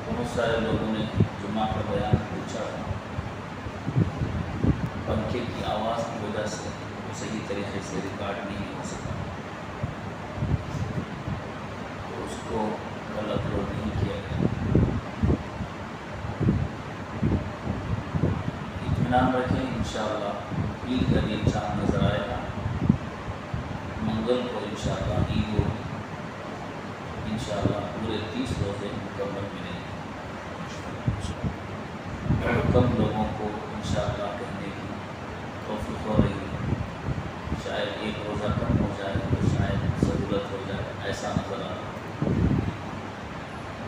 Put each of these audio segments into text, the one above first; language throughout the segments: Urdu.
بہت سارے لوگوں نے جمعہ کا بیان پوچھا تھا، پنکھے کی آواز کی وجہ سے صحیح طریقے سے ریکارڈ نہیں ہو سکا، تو اس کو کل اپلوڈ نہیں کیا گیا۔ اطمینان رکھیں، انشاءاللہ عید کا دن چاند نظر آئے گا، منگل کو انشاءاللہ عید ہوگی، انشاءاللہ پورے 30 روزے مکمل ملیں گے، اور کم لوگوں کو انشاءاللہ کہنے کی توفیق ہو رہی ہے، شاید ایک روزہ کم ہو جائے تو شاید ضرورت ہو جائے، ایسا نظر آ رہا ہے۔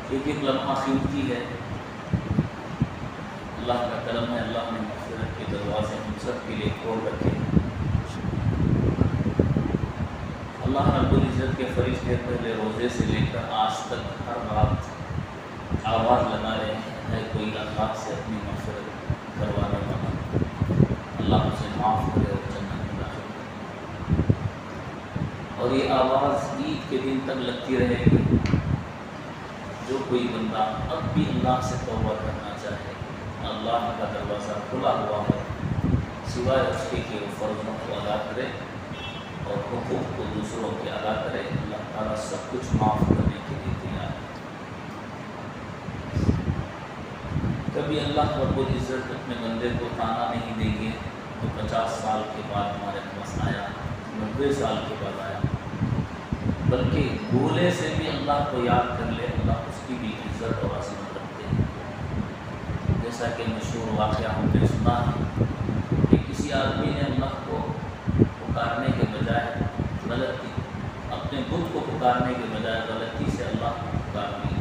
ایک لمحہ قیمتی ہے، اللہ کا کرم ہے، اللہ نے مغفرت کے دروازے ہم سب کے لیے کھول رکھے۔ اللہ رب العزت کے فرشتے پہلے روزے سے لے کر آج تک ہر رات آواز لگا رہے ہیں، ہے کوئی اللہ سے اپنی مغفرت کروانے والا، اللہ اسے معاف کرے اور جنت میں داخل کرے۔ اور یہ آواز عید کے دن تک لگتی رہے گی۔ جو کوئی بندہ اب بھی اللہ سے توبہ کرنا چاہے، اللہ کا دروازہ کھلا ہوا ہے، سوائے اس کے کہ وہ فرضوں کو ادا کرے اور حقوق کو دوسروں کے ادا کرے، اللہ تعالیٰ سب کچھ معاف کرنے کے لیے تیار ہے۔ کبھی اللہ رب العزت اپنے بندے کو تانا نہیں دیں گے تو 50 سال کے بعد ہمارے پاس آیا، 90 سال کے بعد آیا، بلکہ بھولے سے بھی اللہ کو یاد کر لے، اللہ اس کی بھی عزت اور عظمت رکھتے ہیں۔ جیسا کہ مشہور واقعہ ہم نے سنا ہے کہ کسی آدمی نے اللہ کو پکارنے کے بجائے اپنے بت کو پکارنے کے بجائے غلطی سے اللہ کو پکار لیا۔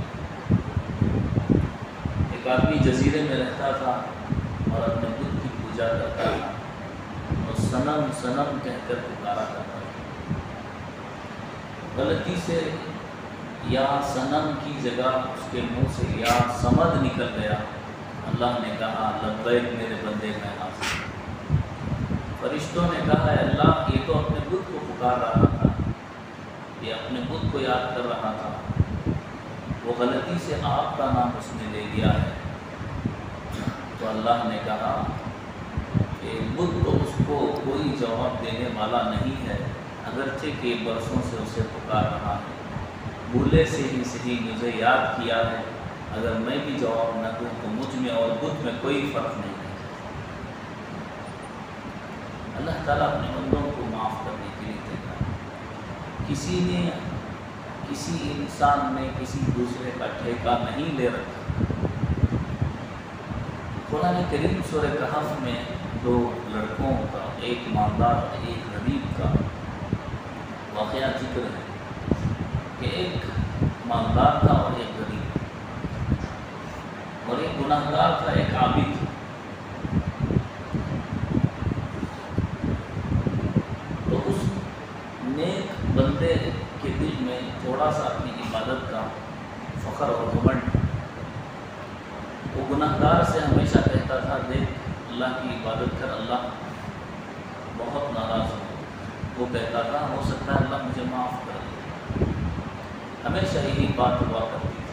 ایک آدمی جزیرے میں رہتا تھا اور اپنے بت کی پوجا کرتا تھا اور صنم صنم کہہ کر پکارا کرتا تھا۔ غلطی سے یا صنم کی جگہ اس کے منہ سے یا صمد نکل گیا۔ اللہ نے کہا لبیک میرے بندے میں حاضر۔ فرشتوں نے کہا اے اللہ، یہ تو اپنے بت کو پکار رہا تھا، یہ اپنے بت کو یاد کر رہا تھا، وہ غلطی سے آپ کا نام اس نے لے لیا ہے۔ تو اللہ نے کہا کہ بت تو اس کو کوئی جواب دینے والا نہیں ہے، اگرچہ کہ برسوں سے اسے پکار رہا ہے، بھولے سے ہی صحیح مجھے یاد کیا ہے، اگر میں بھی جواب نہ دوں تو مجھ میں اور بت میں کوئی فرق نہیں ہے۔ اللہ تعالیٰ اپنے بندوں کو معاف کرنے کے لیے کہتا ہے۔ کسی انسان نے کسی دوسرے کا ٹھیکہ نہیں لے رکھا۔ قرآن کریم سورہ کہف میں 2 لڑکوں کا، ایک مالدار اور ایک غریب کا واقعہ ذکر ہے کہ ایک مالدار تھا اور ایک غریب، اور ایک گناہگار تھا، ایک عابد۔ تو اس نیک بندے کے دل میں تھوڑا سا اپنی عبادت کا فخر اور گھمنڈ۔ وہ گناہگار سے ہمیشہ کہتا تھا دیکھ اللہ کی عبادت کر، اللہ بہت ناراض ہو۔ وہ کہتا تھا ہو سکتا ہے اللہ مجھے معاف کر دے، ہمیشہ یہی بات ہوا کرتی تھی۔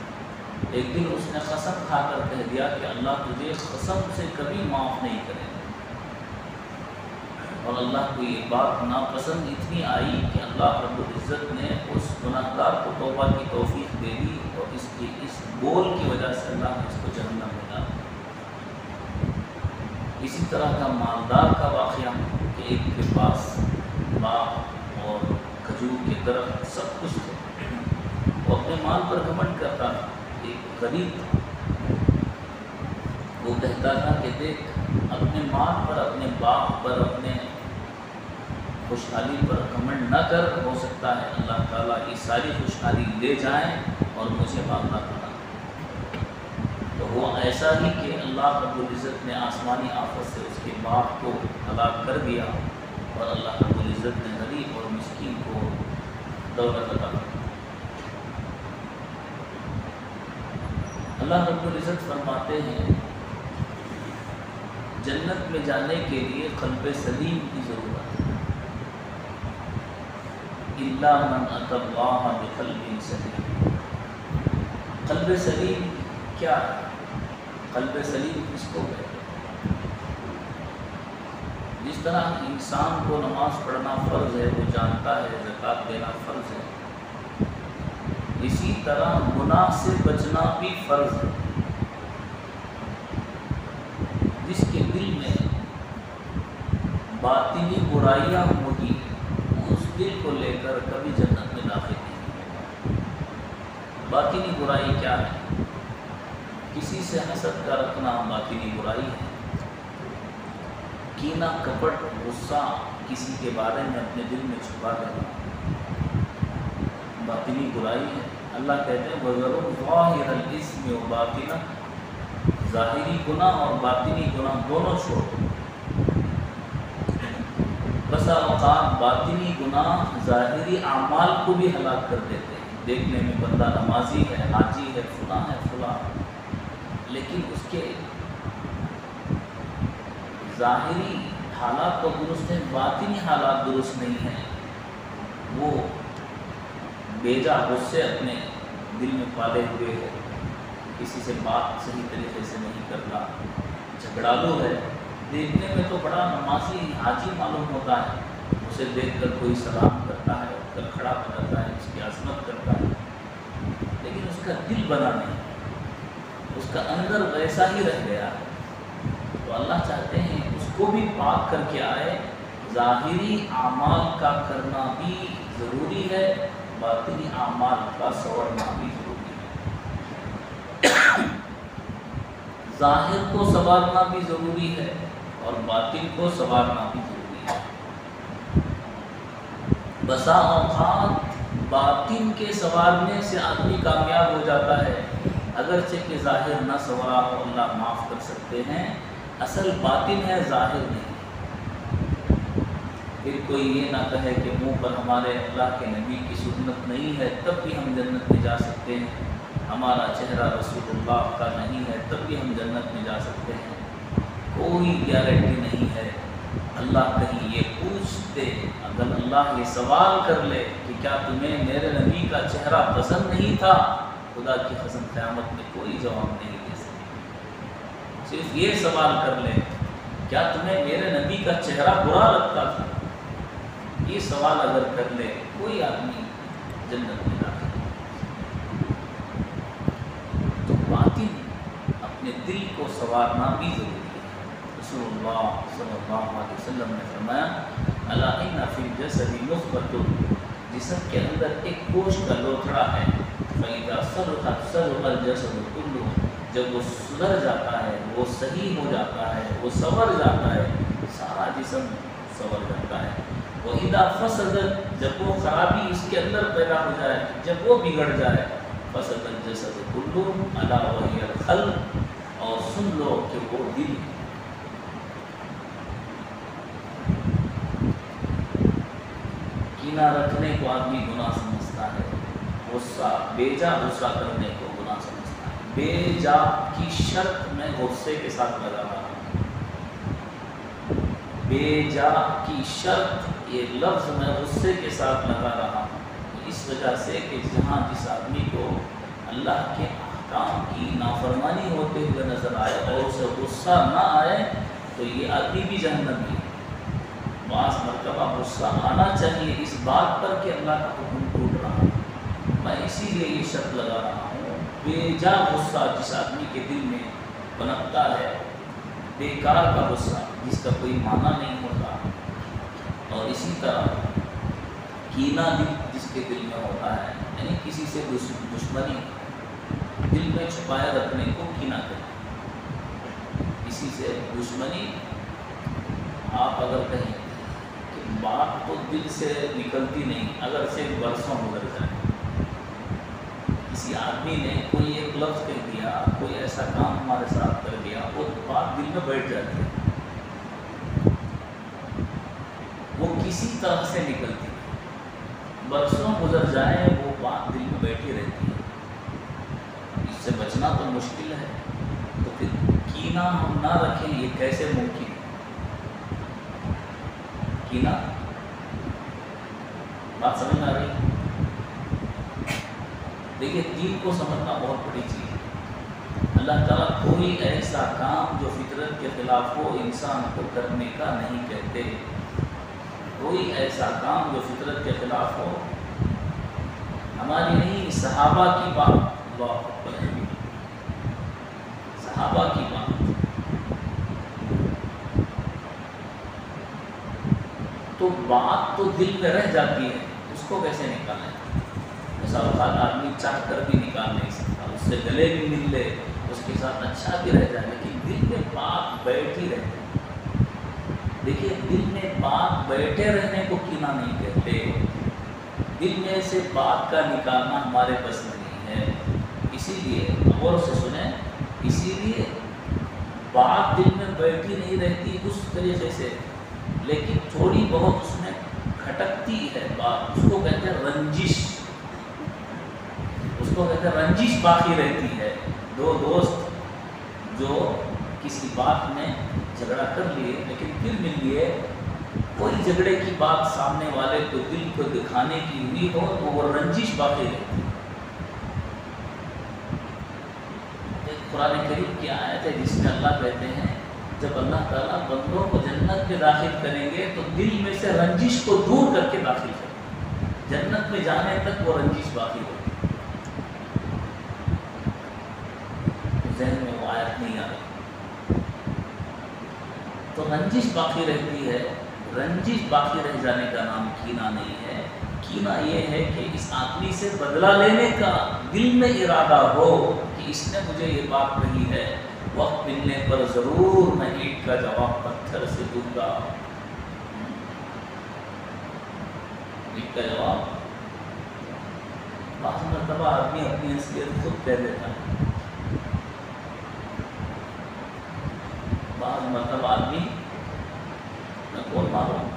ایک دن اس نے قسم کھا کر کہہ دیا کہ اللہ تجھے قسم سے کبھی معاف نہیں کرے گا، اور اللہ کو یہ بات ناپسند اتنی آئی کہ اللہ رب العزت نے اس گناہگار کو توبہ کی توفیق دے دی، اور اس بول کی وجہ سے اللہ نے اس کو جہنم میں ڈالا۔ اسی طرح کا مالدار کا واقعہ کہ ایک کے پاس باغ اور کھجور کے درخت سب کچھ تھے، وہ اپنے مال پر گھمنڈ کرتا تھا۔ ایک غریب تھا، وہ کہتا تھا کہ دیکھ اپنے مال پر، اپنے باغ پر، اپنے خوشحالی پر گھمنڈ نہ کر، ہو سکتا ہے اللہ تعالیٰ یہ ساری خوشحالی لے جائیں اور مجھے باغ پڑا۔ تو وہ ایسا ہی کہ اللہ رب العزت نے آسمانی آفت سے اس کے باغ کو ہلاک کر دیا، اور اللہ رب العزت نے غریب اور مسکین کو دولت عطا کی۔ اللہ رب العزت فرماتے ہیں جنت میں جانے کے لیے قلب سلیم کی ضرورت ہے۔ الا من اتى الله بقلب سلیم۔ قلب سلیم کیا ہے؟ قلب سلیم کس کو ہے؟ جس طرح انسان کو نماز پڑھنا فرض ہے، وہ جانتا ہے زکوٰۃ دینا فرض ہے، اسی طرح گناہ سے بچنا بھی فرض ہے۔ جس کے دل میں باطنی برائیاں ہوگی، اس دل کو لے کر کبھی جنت میں داخل نہیں ہوگا۔ باطنی برائی کیا ہے؟ کسی سے حسد کا رکھنا باطنی برائی ہے۔ کینہ، کپٹ، غصہ کسی کے بارے میں اپنے دل میں چھپا دینا باطنی برائی ہے۔ اللہ کہتے ہیں وَذَرُوا ظَاهِرَ الْإِثْمِ وَبَاطِنَهُ، ظاہری گناہ اور باطنی گناہ دونوں چھوڑ۔ بسا اوقات باطنی گناہ ظاہری اعمال کو بھی ہلاک کر دیتے ہیں۔ دیکھنے میں بندہ نمازی ہے، حاجی ہے، فلاں ہے فلاں، لیکن اس کے ظاہری حالات تو درست ہیں، باطنی حالات درست نہیں ہیں۔ وہ بیجا غصے اپنے دل میں پالے ہوئے ہے، کسی سے بات صحیح طریقے سے نہیں کرتا، جھگڑالو ہے۔ دیکھنے میں تو بڑا نمازی حاجی معلوم ہوتا ہے، اسے دیکھ کر کوئی سلام کرتا ہے، اٹھ کر کھڑا ہو جاتا ہے، اس کی عظمت کرتا ہے، لیکن اس کا دل بنا نہیں، اس کا اندر ویسا ہی رہ گیا۔ تو اللہ چاہتے ہیں اس کو بھی پاک کر کے آئے۔ ظاہری اعمال کا کرنا بھی ضروری ہے، باطنی اعمال کا سنورنا بھی ضروری ہے۔ ظاہر کو سنوارنا بھی ضروری ہے اور باطن کو سنوارنا بھی ضروری ہے۔ بسا اوقات باطن کے سنوارنے سے آدمی کامیاب ہو جاتا ہے، اگرچہ کہ ظاہر نہ سنورا ہو، اللہ معاف کر سکتے ہیں، اصل باطن ہے، ظاہر نہیں۔ پھر کوئی یہ نہ کہے کہ منہ پر ہمارے اللہ کے نبی کی سنت نہیں ہے تب بھی ہم جنت میں جا سکتے ہیں، ہمارا چہرہ رسول اللہ کا نہیں ہے تب بھی ہم جنت میں جا سکتے ہیں۔ کوئی گارنٹی نہیں ہے۔ اللہ کہیں یہ پوچھتے، اگر اللہ یہ سوال کر لے کہ کیا تمہیں میرے نبی کا چہرہ پسند نہیں تھا، خدا کی قسم قیامت میں کوئی جواب نہیں دے سکے۔ صرف یہ سوال کر لے کیا تمہیں میرے نبی کا چہرہ برا لگتا تھا، یہ سوال اگر کر لے کوئی آدمی جنت میں داخل نہیں۔ تو باطن اپنے دل کو سنوارنا بھی ضروری ہے۔ رسول اللہ صلی اللہ علیہ وسلم نے فرمایا الا ان فی الجسد مضغۃ، جسم کے اندر ایک گوشت کا لوتھڑا ہے، فاذا صلحت صلح الجسد کلہ، جب وہ سدھر جاتا ہے، وہ صحیح ہو جاتا ہے، وہ سنور جاتا ہے، سارا جسم سنور جاتا ہے۔ وَإِذَا فَسَدَتْ، جب وہ خرابی اس کے اندر پیدا ہو جائے، جب وہ بگڑ جائے، فَسَدَ الْجَسَدُ كُلُّهُ أَلَا وَهِيَ الْقَلْبُ، اور سن لو کہ وہ دل ہے۔ کینہ رکھنے کو آدمی گناہ سمجھتا ہے، غصہ، بیجا غصہ کرنے کو گناہ سمجھتا ہے۔ بیجا کی شرط میں غصے کے ساتھ لگا رہا ہوں، بیجا کی شرط یہ لفظ میں غصے کے ساتھ لگا رہا ہوں، اس وجہ سے کہ جہاں جس آدمی کو اللہ کے احکام کی نافرمانی ہوتے ہوئے نظر آئے اور اسے غصہ نہ آئے تو یہ آدمی بھی جہنمی ہے۔ بعض مرتبہ غصہ آنا چاہیے اس بات پر کہ اللہ کا حکم ٹوٹ رہا ہے، میں اسی لیے یہ شرط لگا رہا ہوں۔ بیجا غصہ جس آدمی کے دل میں پنپتا ہے، بیکار کا غصہ جس کا کوئی معنی نہیں ہوتا، اور اسی طرح کینہ جس کے دل میں ہوتا ہے، یعنی کسی سے دشمنی دل میں چھپائے رکھنے کو کینہ کہتے ہیں۔ کسی سے دشمنی، آپ اگر کہیں کہ بات تو دل سے نکلتی نہیں، اگر سے برسوں گزر جائے، کسی آدمی نے کوئی ایک لفظ کہہ دیا، کوئی ایسا کام ہمارے ساتھ کر دیا، وہ بات دل میں بیٹھ جاتی ہے، وہ کسی طرح سے نکلتی ہے، برسوں گزر جائیں وہ بات دل میں بیٹھی رہتی ہے۔ اس سے بچنا تو مشکل ہے، تو پھر کینہ ہم نہ رکھیں یہ کیسے ممکن ہے؟ کینہ، بات سمجھ میں آ رہی ہے؟ دیکھیے دین کو سمجھنا بہت بڑی چیز ہے۔ اللہ تعالیٰ کوئی ایسا کام جو فطرت کے خلاف ہو انسان کو کرنے کا نہیں کہتے. کوئی ایسا کام جو فطرت کے خلاف ہو. ہماری نہیں، صحابہ کی بات. اللہ اکبر. صحابہ کی بات. تو بات تو دل میں رہ جاتی ہے، اس کو کیسے نکالیں؟ ایسا اوقات آدمی چاہ کر بھی نکال نہیں سکتا، اس سے گلے بھی مل لے، اس کے ساتھ اچھا بھی رہ جائے، لیکن دل میں بات بیٹھی رہتی. دیکھیے، دل میں بات بیٹھے رہنے کو کینہ نہیں کہتے. دل میں سے بات کا نکالنا ہمارے بس میں نہیں ہے. اسی لیے غور سے سنیں، اسی لیے بات دل میں بیٹھی نہیں رہتی اس طریقے سے، لیکن تھوڑی بہت اس میں کھٹکتی ہے بات. اس کو کہتے ہیں رنجش. اس کو کہتے ہیں رنجش باقی رہتی ہے. دو دوست جو کسی بات میں جھگڑا کر لیے لیکن پھر مل لیے، کوئی جھگڑے کی بات سامنے والے کو دل کو دکھانے کی ہوئی ہو تو وہ رنجش باقی رہتی ہے. ایک قرآن کریم کی آیت ہے جس میں اللہ کہتے ہیں جب اللہ تعالیٰ بندوں کو جنت میں داخل کریں گے تو دل میں سے رنجش کو دور کر کے داخل کریں گے. جنت میں جانے تک وہ رنجش باقی ہوگی. ذہن میں وہ آیت نہیں آ رہی. تو رنجش باقی رہتی ہے. رنجش باقی رہ جانے کا نام کینہ نہیں ہے. کینہ یہ ہے کہ اس آدمی سے بدلہ لینے کا دل میں ارادہ ہو کہ اس نے مجھے یہ بات کہی ہے، وقت ملنے پر ضرور میں اینٹ کا جواب پتھر سے دوں گا. اینٹ کا جواب بعض مرتبہ آدمی اپنی حیثیت خود کہہ دیتا ہے. بعض مرتبہ آدمی میں کون معلوم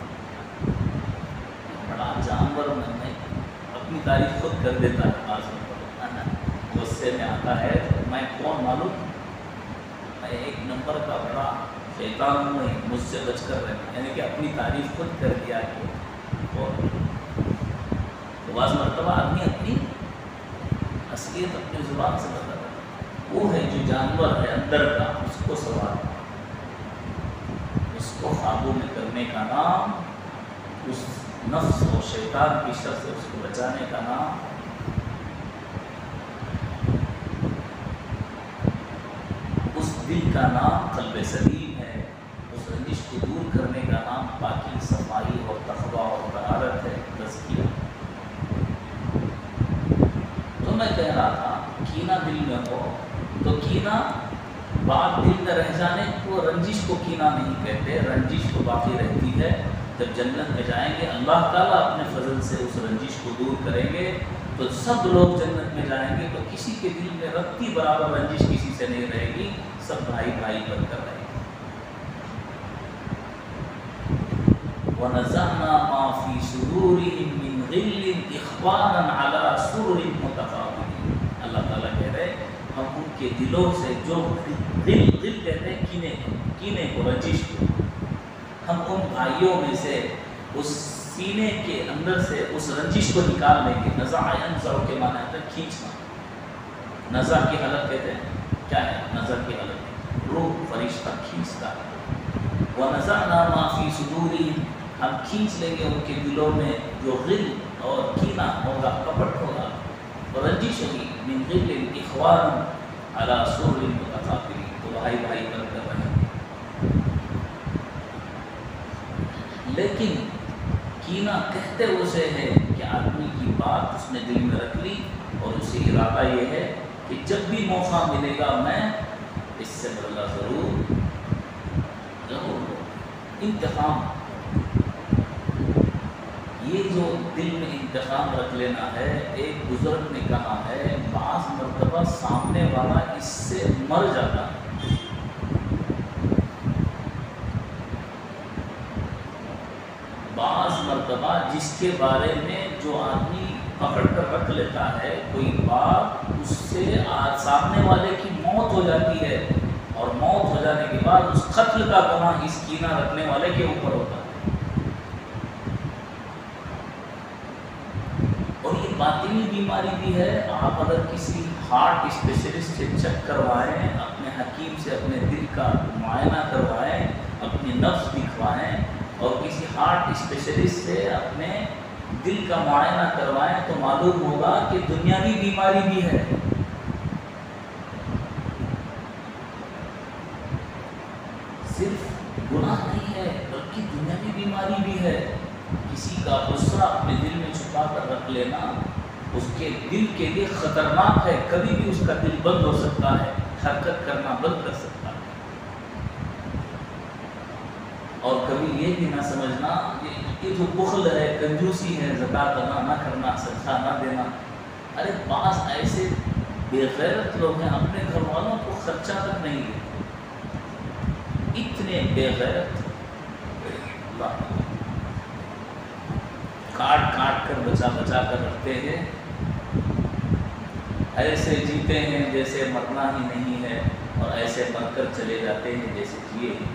بڑا جانور میں اپنی تعریف خود کر دیتا ہے. بعض مرتبہ غصے میں آتا ہے تو میں کون معلوم، میں ایک نمبر کا بڑا شیطان ہوں، میں مجھ سے بچ کر رہنا، یعنی کہ اپنی تعریف خود کر دیا ہے. تو بعض مرتبہ آدمی اپنی اصلیت اپنی زبان سے بتاتا ہے. وہ ہے جو جانور ہے اندر کا، اس کو سوال، اس کو قابو میں کرنے کا نام، اس نفس اور شیطان کی شر سے اس کو بچانے کا نام اس دل کا نام قلب سلیم ہے. اس رنجش کو دور کرنے کا نام پاکی، صفائی اور تقویٰ اور طہارت ہے، تزکیہ. تو میں کہہ رہا تھا کینہ دل میں ہو تو کینہ بات دل میں رہ جانے کو رنجش کو کینہ نہیں کہتے. رنجش تو باقی رہتی ہے. جب جنت میں جائیں گے اللہ تعالیٰ اپنے فضل سے اس رنجش کو دور کریں گے تو سب لوگ جنت میں جائیں گے تو کسی کے دل میں رتی برابر رنجش کسی سے نہیں رہے گی. سب بھائی بھائی بن کر رہے گے. وَنَزَعْنَا مَا فِي صُدُورِهِم مِّن غِلٍّ إِخْوَانًا عَلَىٰ سُرُرٍ مُّتَقَابِلِينَ. اللہ تعالیٰ کہہ رہے ہم ان کے دلوں سے جو دل کہتے ہیں کینے کو رنجش کو، ہم ان بھائیوں میں سے اس سینے کے اندر سے اس رنجش کو نکال لیں گے. نزع ینزع کے معنی ہے کھینچنا. نزع کی حالت کہتے ہیں کیا ہے؟ نزع کی حالت روح فرشتہ کھینچتا ہے. وَنَزَعْنَا مَا فِي صُدُورِهِمْ، ہم کھینچ لیں گے ان کے دلوں میں جو غل اور کینہ ہوگا، کپٹ ہوگا اور رنجش ہوگی. من غل إخوان علی سرر متقابلین، تو بھائی بھائی بن کر رہے. لیکن کینہ کہتے اسے ہے کہ آدمی کی بات اس نے دل میں رکھ لی اور اسے ارادہ یہ ہے کہ جب بھی موقع ملے گا میں اس سے بدلہ ضرور انتقام. یہ جو دل میں انتقام رکھ لینا ہے، ایک بزرگ نے کہا ہے بعض مرتبہ سامنے والا اس سے مر جاتا ہے. بعض مرتبہ جس کے بارے میں جو آدمی پکڑ کر رکھ لیتا ہے کوئی بات، اس سے سامنے والے کی موت ہو جاتی ہے اور موت ہو جانے کے بعد اس قتل کا گناہ اس کینہ رکھنے والے کے اوپر ہوتا ہے. اور یہ باطنی بیماری بھی ہے. آپ اگر کسی ہارٹ اسپیشلسٹ سے چیک کروائیں، اپنے حکیم سے اپنے دل کا معائنہ کروائیں، اپنی نفس دکھوائیں، اور کسی ہارٹ اسپیشلسٹ سے اپنے دل کا معائنہ کروائیں تو معلوم ہوگا کہ دنیاوی بیماری بھی ہے۔ صرف گناہ نہیں ہے بلکہ دنیاوی بیماری بھی ہے۔ کسی کا غصہ اپنے دل میں چھپا کر رکھ لینا اس کے دل کے لیے خطرناک ہے، کبھی بھی اس کا دل بند ہو سکتا ہے، حرکت کرنا بند کر سکتا ہے۔ اور کبھی یہ بھی نہ سمجھنا یہ جو بخل ہے، کنجوسی ہے، زکوٰۃ ادا نہ کرنا، صدقہ نہ دینا، ارے بعض ایسے بے غیرت لوگ ہیں اپنے گھر والوں کو خرچہ تک نہیں دیتے، اتنے بے غیرت، کاٹ کاٹ کر بچا بچا کر رکھتے ہیں، ایسے جیتے ہیں جیسے مرنا ہی نہیں ہے، اور ایسے مر کر چلے جاتے ہیں جیسے جیے ہی،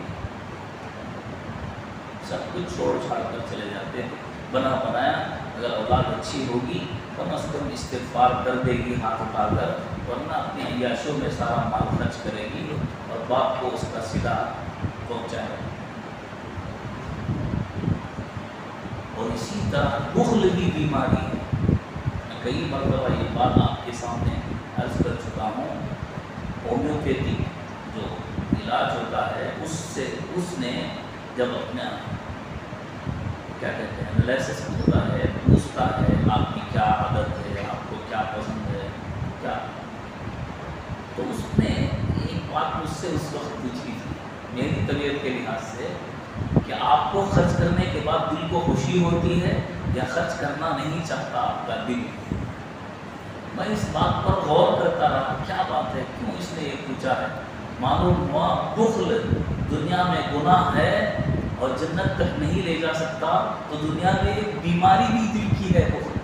سب کچھ چھوڑ چھاڑ کر چلے جاتے ہیں۔ بنا بنایا اگر اولاد اچھی ہوگی کم از کم استغفار کر دے گی ہاتھ اٹھا کر، ورنہ اپنی عیاشوں میں سارا مال خرچ کرے گی اور باپ کو اس کا صلہ پہنچائے گا۔ اور اسی طرح بخل بھی بیماری ہے۔ میں کئی مرتبہ یہ بات آپ کے سامنے عرض کر چکا ہوں، ہومیوپیتھی جو علاج ہوتا ہے اس نے جب اپنا کیا کہتے ہیں انالیسس ہوتا ہے، پوچھتا ہے آپ کی کیا عادت ہے، آپ کو کیا پسند ہے کیا، تو اس نے ایک بات مجھ سے اس وقت پوچھی تھی میری طبیعت کے لحاظ سے کہ آپ کو خرچ کرنے کے بعد دل کو خوشی ہوتی ہے یا خرچ کرنا نہیں چاہتا آپ کا دل؟ میں اس بات پر غور کرتا رہا، کیا بات ہے، کیوں اس نے یہ پوچھا ہے؟ معلوم ہوا بخل دنیا میں گناہ ہے اور جنت تک نہیں لے جا سکتا، تو دنیا میں ایک بیماری بھی دل کی ہے بخل۔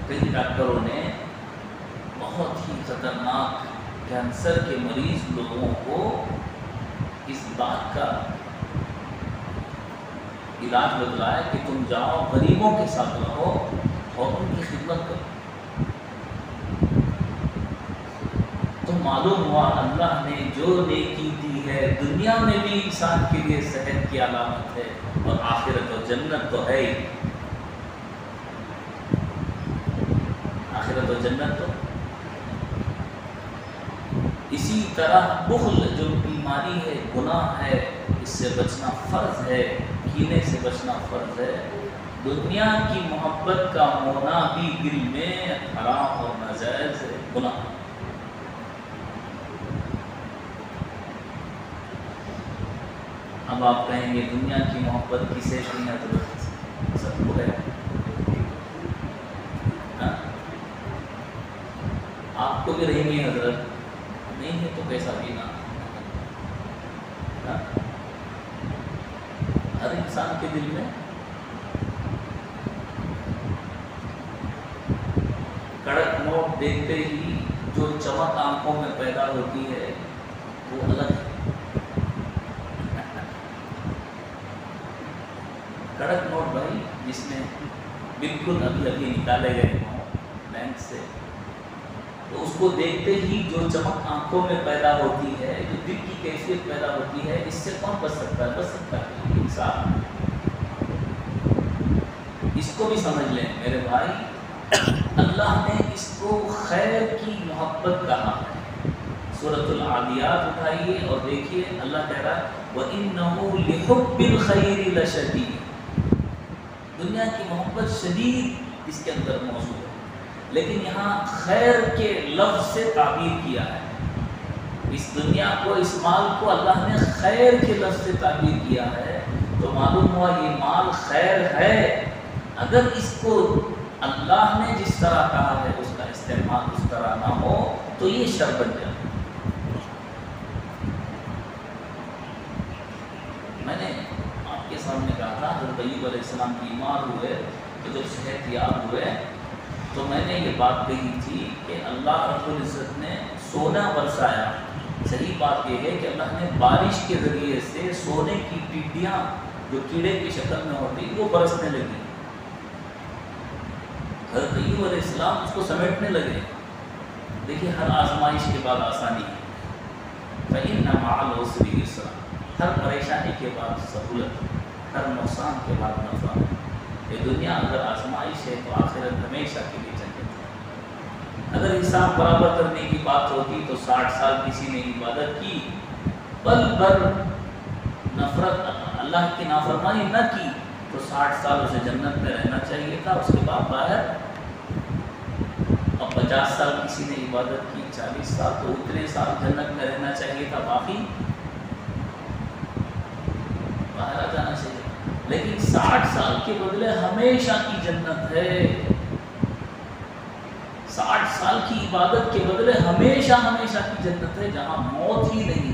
کئی ڈاکٹروں نے بہت ہی خطرناک کینسر کے مریض لوگوں کو اس بات کا علاج بتلایا کہ تم جاؤ غریبوں کے ساتھ رہو اور ان کی خدمت کرو، تو معلوم ہوا اللہ نے جو نیکی دی ہے دنیا میں بھی انسان کے لیے صحت کی علامت ہے، اور آخرت و جنت تو ہے ہی، آخرت و جنت تو۔ اسی طرح بخل جو بیماری ہے، گناہ ہے، اس سے بچنا فرض ہے، کینے سے بچنا فرض ہے۔ دنیا کی محبت کا ہونا بھی دل میں حرام اور ناجائز ہے، گناہ۔ اب آپ کہیں گے دنیا کی محبت کسے کی ہے؟ تو سب کو ہے، آپ کو بھی رہیں گی حضرت، نہیں ہے تو کیسا پینا؟ ہر انسان کے دل میں کڑک نوٹ دیکھتے ہی جو چمک آنکھوں میں پیدا ہوتی ہے وہ الگ ہے۔ کڑک نوٹ بھائی جس میں بالکل ابھی ابھی نکالے گئے ہوں بینک سے، تو اس کو دیکھتے ہی جو چمک آنکھوں میں پیدا ہوتی ہے، جو دل کی کیفیت پیدا ہوتی ہے، اس سے کون بچ سکتا ہے؟ بچ سکتا ہے انسان۔ اس کو بھی سمجھ لیں میرے بھائی، اللہ نے اس کو خیر کی محبت کہا ہے۔ سورۃ العادیات اٹھائیے اور دیکھیے، اللہ کہہ رہا ہے وَإِنَّهُ لِحُبِّ الْخَيْرِ لَشَدِيدٌ۔ دنیا کی محبت شدید اس کے اندر موجود ہے، لیکن یہاں خیر کے لفظ سے تعبیر کیا ہے۔ اس دنیا کو، اس مال کو اللہ نے خیر کے لفظ سے تعبیر کیا ہے، تو معلوم ہوا یہ مال خیر ہے۔ اگر اس کو اللہ نے جس طرح کہا ہے اس کا استعمال اس طرح نہ ہو تو یہ شر بن جائے۔ میں نے آپ کے سامنے کہا تھا حضرت ایوب علیہ السلام بیمار ہوئے تو جب صحت یاب ہوئے تو میں نے یہ بات کہی تھی کہ اللہ رب العزت نے سونا برسایا۔ صحیح بات یہ ہے کہ اللہ نے بارش کے ذریعے سے سونے کی ٹڈیاں جو کیڑے کی شکل میں ہوتی وہ برسنے لگی، حضرت ایوب علیہ السلام اس کو سمیٹنے لگے. دیکھیے ہر آزمائش کے بعد آسانی ہے. فَإِنَّ مَعَ الْعُسْرِ يُسْرًا، ہر پریشانی کے بعد سہولت، ہر نقصان کے بعد نفع. یہ دنیا اگر آزمائش ہے تو آخرت ہمیشہ کے لیے جنت ہے. اگر حساب برابر کرنے کی بات ہوتی تو 60 سال کسی نے عبادت کی، پل بھر نفرت اللہ کی نافرمانی نہ کی تو 60 سال اسے جنت میں رہنا چاہیے تھا، اس کے بعد باہر. اب 50 سال کسی نے عبادت کی، 40 سال، تو اتنے سال جنت میں رہنا چاہیے تھا، باقی باہر آ جانا چاہیے. لیکن 60 سال کے بدلے ہمیشہ کی جنت ہے. 60 سال کی عبادت کے بدلے ہمیشہ ہمیشہ کی جنت ہے، جہاں موت ہی نہیں ہے.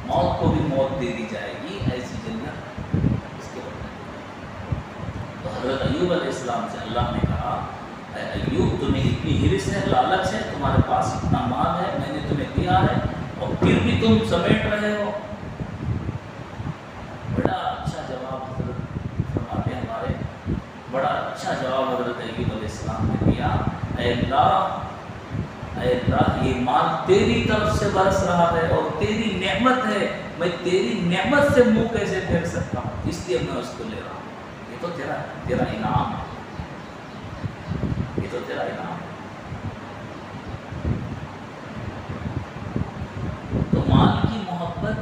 موت کو بھی موت دے دی جائے گی، ایسی جنت اس کے بدلے. تو حضرت ایوب علیہ السلام سے اللہ نے کہا، اے ایوب تمہیں اتنی ہرس ہے، لالچ ہے، تمہارے پاس اتنا مال ہے، میں نے تمہیں دیا ہے اور پھر بھی تم سمیٹ رہے ہو. بڑا اچھا جواب حضرت فرماتے ہیں ہمارے، بڑا اچھا جواب حضرت ایوب علیہ السلام نے دیا. اے اللہ یہ مال تیری طرف سے برس رہا ہے اور تیری نعمت ہے، میں تیری نعمت سے منہ کیسے پھیر سکتا ہوں، اس لیے میں اس کو لے رہا ہوں. یہ تو تیرا انعام ہے، یہ تو تیرا انعام ہے. تو مال کی محبت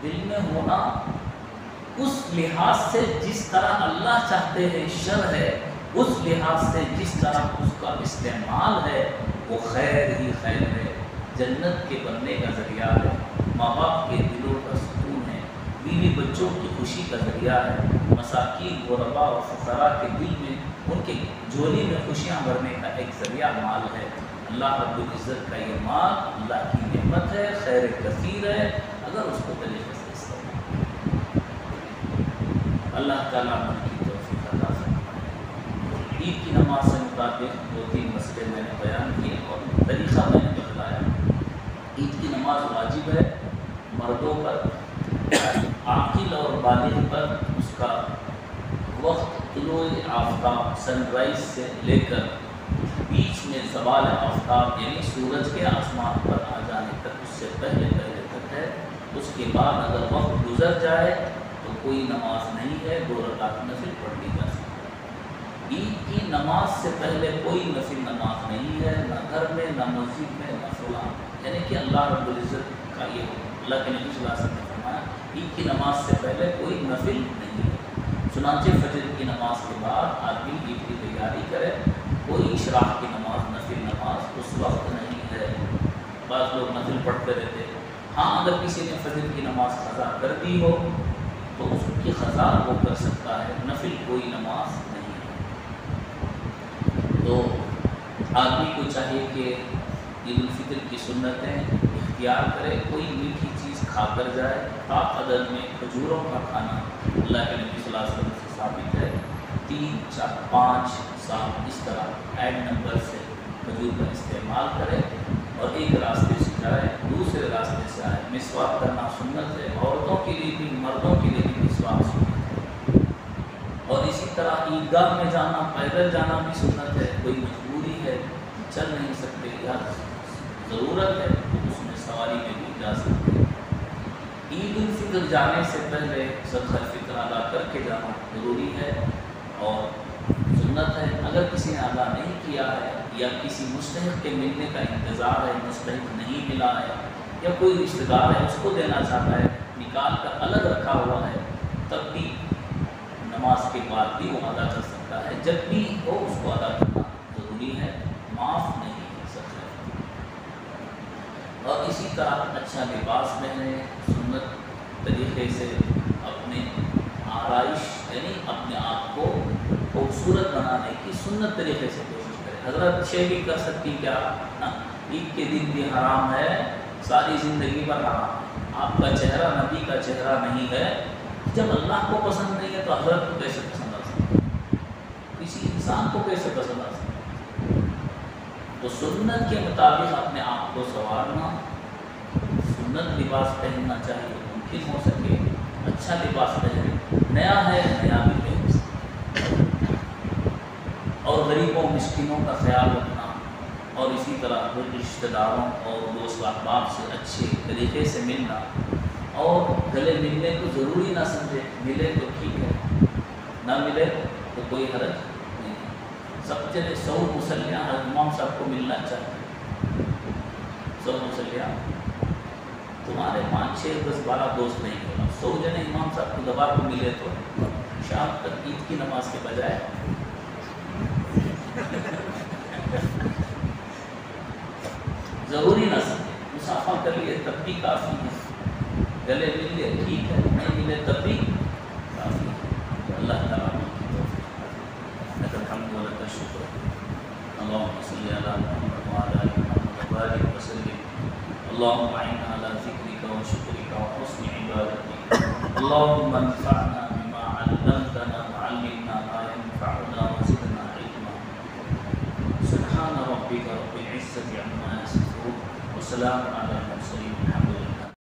دل میں ہونا اس لحاظ سے جس طرح اللہ چاہتے ہیں شر ہے، اس لحاظ سے جس طرح اس کا استعمال ہے وہ خیر ہی خیر ہے، جنت کے بننے کا ذریعہ ہے، ماں باپ کے دلوں کا سکون ہے، بیوی بچوں کی خوشی کا ذریعہ ہے، مساکین غربا اور فقراء کے دل میں، ان کے جھولی میں خوشیاں بھرنے کا ایک ذریعہ مال ہے. اللہ رب العزت کا یہ مال اللہ کی نعمت ہے، خیر کثیر ہے، اگر اس کو طریقے سے استعمال. اللہ تعالیٰ من کی توفیق عطا فرمائے. عید کی نماز سے مطابق 2-3 مسئلے میں نے بیان کیے اور طریقہ میں نے بتلایا. عید کی نماز واجب ہے مردوں پر، عاقل اور بالغ پر. اس کا وقت طلوع آفتاب سن رائز سے لے کر بیچ میں زوال آفتاب یعنی سورج کے آسمان پر آ جانے تک، اس سے پہلے تک ہے. اس کے بعد اگر وقت گزر جائے تو کوئی نماز نہیں ہے، 2 رکعت نفل پڑھ لی جا سکتی ہے. عید کی نماز سے پہلے کوئی نفل نماز نہیں ہے، نہ گھر میں، نہ مسجد میں، نہ فلاں. یعنی کہ اللہ رب العزت کا یہ اللہ کے نبی صلی اللہ علیہ وسلم نے فرمایا عید کی نماز سے پہلے کوئی نفل نہیں ہے. چنانچہ فجر کی نماز کے بعد آدمی عید کی تیاری کرے. کوئی اشراق کی نماز، نفل نماز اس وقت نہیں ہے. بعض لوگ نفل پڑھتے رہتے. ہاں اگر کسی نے فجر کی نماز قضا کر دی ہو تو اس کی قضا وہ کر سکتا ہے، نفل کوئی نماز نہیں ہے. تو آدمی کو چاہیے کہ عید الفطر کی سنتیں اختیار کرے. کوئی میٹھی چیز کھا کر جائے. پاک عدد میں کھجوروں کا کھانا اللہ کے نبی صلی اللہ علیہ وسلم سے ثابت ہے. 3, 4, 5, 7 اس طرح ایڈ نمبر سے کھجور کا استعمال کرے اور ایک راستے سے جائے دوسرے راستے سے آئے. مسواک کرنا سنت ہے، عورتوں کے لیے بھی مردوں کے لیے بھی مسواک سنت ہے. اور اسی طرح عیدگاہ میں جانا، پیدل جانا بھی سنت ہے. کوئی مجبوری ہے، چل نہیں سکتے یا ضرورت ہے تو اس میں سواری میں بھی جا سکتے. عید الفطر جانے سے پہلے صدقہ فطر ادا کر کے جانا ضروری ہے اور سنت ہے. اگر کسی نے ادا نہیں کیا ہے یا کسی مستحق کے ملنے کا انتظار ہے، مستحق نہیں ملا ہے یا کوئی رشتہ دار ہے اس کو دینا چاہتا ہے، نکال کر الگ رکھا ہوا ہے، تب بھی نماز کے بعد بھی وہ ادا کر سکتا ہے. جب بھی ہو اس کو ادا کرنا ضروری ہے، معاف نہیں کر سکتا. اور اسی طرح اچھا لباس پہنے، سنت طریقے سے اپنے آرائش یعنی اپنے آپ کو خوبصورت بنانے کی سنت طریقے سے کوشش کرے. حضرت شیوی کر سکتی کیا؟ عید کے دن بھی حرام ہے، ساری زندگی پر حرام. آپ کا چہرہ نبی کا چہرہ نہیں ہے. جب اللہ کو پسند نہیں ہے تو حضرت کو کیسے پسند آ سکتا ہے؟ کسی انسان کو کیسے پسند آ سکتا ہے؟ تو سنت کے مطابق اپنے آپ کو سنوارنا، سنت لباس پہننا چاہیے. ممکن ہو سکے اچھا لباس پہنے، نیا ہے نیا بھی پہن سکتے. اور غریبوں مسکینوں کا خیال رکھنا، اور اسی طرح رشتہ داروں اور دوست احباب سے اچھے طریقے سے ملنا، اور گلے ملنے کو ضروری نہ سمجھے، ملے تو ٹھیک ہے، نہ ملے تو کوئی حرج نہیں۔ سب چلے 100 مسلیاں امام صاحب کو ملنا چاہتے، 100 مسلیاں تمہارے 5 6 10 12 دوست نہیں ہوگا، 100 جنے امام صاحب کو دبا کو ملے تو شام تک عید کی نماز کے بجائے ضروری نہ سمجھے، مسافہ کر لیے تب بھی کافی ہے، گلے مل لیے ٹھیک ہے، نہیں ملے تب بھی کافی ہے۔ اللہ تعالیٰ کی توفیق، لک الحمد و لک الشکر، اللہم صلی علی محمد وعلی آل محمد وبارک وسلم، اللہم اعنا علی ذکرک و شکرک و حسن عبادتک، اللہم انفعنا بما علمتنا وعلمنا ما ينفعنا وزدنا علما، سبحان ربک رب العزة عما یصفون وسلام علی المرسلین۔